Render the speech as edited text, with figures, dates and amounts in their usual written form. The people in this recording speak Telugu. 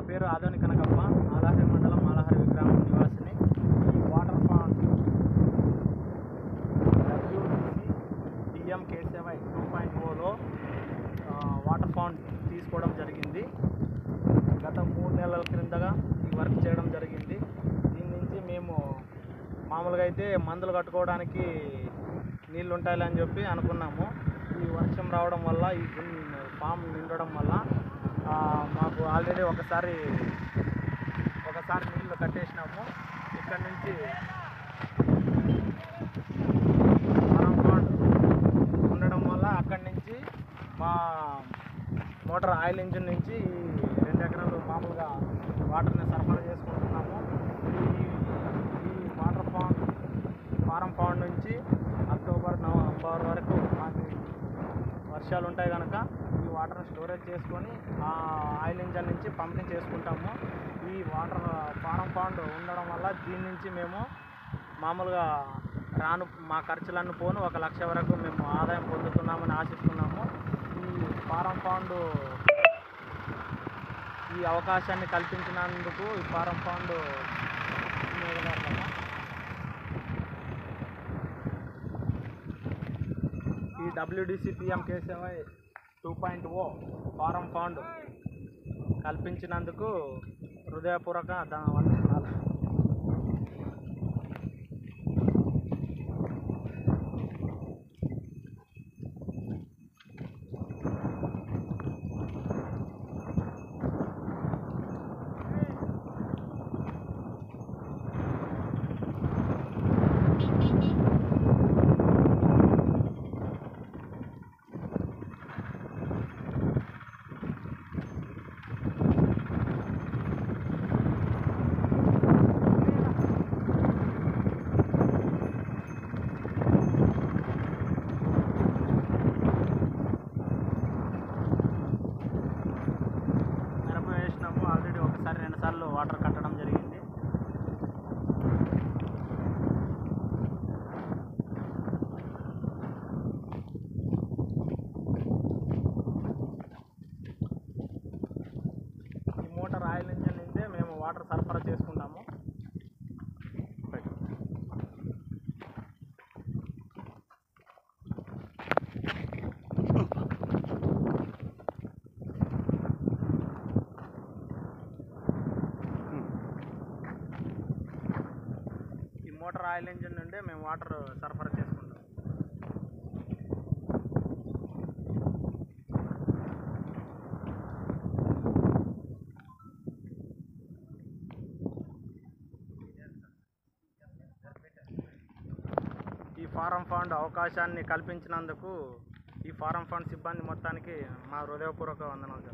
పేరు ఆదోని కనకప్ప, ఆలహరి మండలం ఆలహరి గ్రామం నివాసిని. ఈ వాటర్ ఫాంట్ DMKCY 2.0లో వాటర్ ఫాంట్ తీసుకోవడం జరిగింది. గత 3 నెలల క్రిందగా ఈ వర్క్ చేయడం జరిగింది. దీని నుంచి మేము మామూలుగా అయితే మందులు కట్టుకోవడానికి నీళ్ళు ఉంటాయని చెప్పి అనుకున్నాము. ఈ వర్షం రావడం వల్ల ఈ ఫామ్ నిండడం వల్ల మాకు ఆల్రెడీ ఒకసారి నీళ్ళు కట్టేసినాము. ఇక్కడ నుంచి ఫారం ఫాండ్ ఉండడం వల్ల అక్కడి నుంచి మా మోటార్ ఆయిల్ ఇంజిన్ నుంచి ఈ 2 ఎకరాలు మామూలుగా వాటర్ని సరఫరా చేసుకుంటున్నాము. ఈ వాటర్ ఫారం ఫాండ్ నుంచి అక్టోబర్, నవంబర్ వరకు మాకు వర్షాలు ఉంటాయి కనుక ఈ వాటర్ని స్టోరేజ్ చేసుకొని ఆ ఆయిల్ ఇంజన్ నుంచి పంపింగ్ చేసుకుంటాము. ఈ ఫారం ఫాండ్ ఉండడం వల్ల దీని నుంచి మేము మామూలుగా మా ఖర్చులన్నీ పోను 1 లక్ష వరకు మేము ఆదాయం పొందుతున్నామని ఆశిస్తున్నాము. ఈ ఫారం ఫాండ్ ఈ అవకాశాన్ని కల్పించినందుకు ఈ ఫారం ఫాండ్ ఈ WDC DMKCY 2.0 ఫారం ఫాండ్ కల్పించినందుకు హృదయపూర్వక వందనాలు. ఆల్రెడీ 1-2 సార్లు వాటర్ కట్టడం జరిగింది. ఈ మోటార్ ఆయిల్ ఇంజన్ నుంచే మేము వాటర్ సరఫరా చేసుకుంటాము. మోటార్ ఆయిల్ ఇంజిన్ నుండి మేము వాటర్ సరఫరా చేసుకుంటాం. ఈ ఫారం ఫాండ్ అవకాశాన్ని కల్పించినందుకు ఈ ఫారం ఫాండ్ సిబ్బంది మొత్తానికి మా హృదయపూర్వక వందనాలు.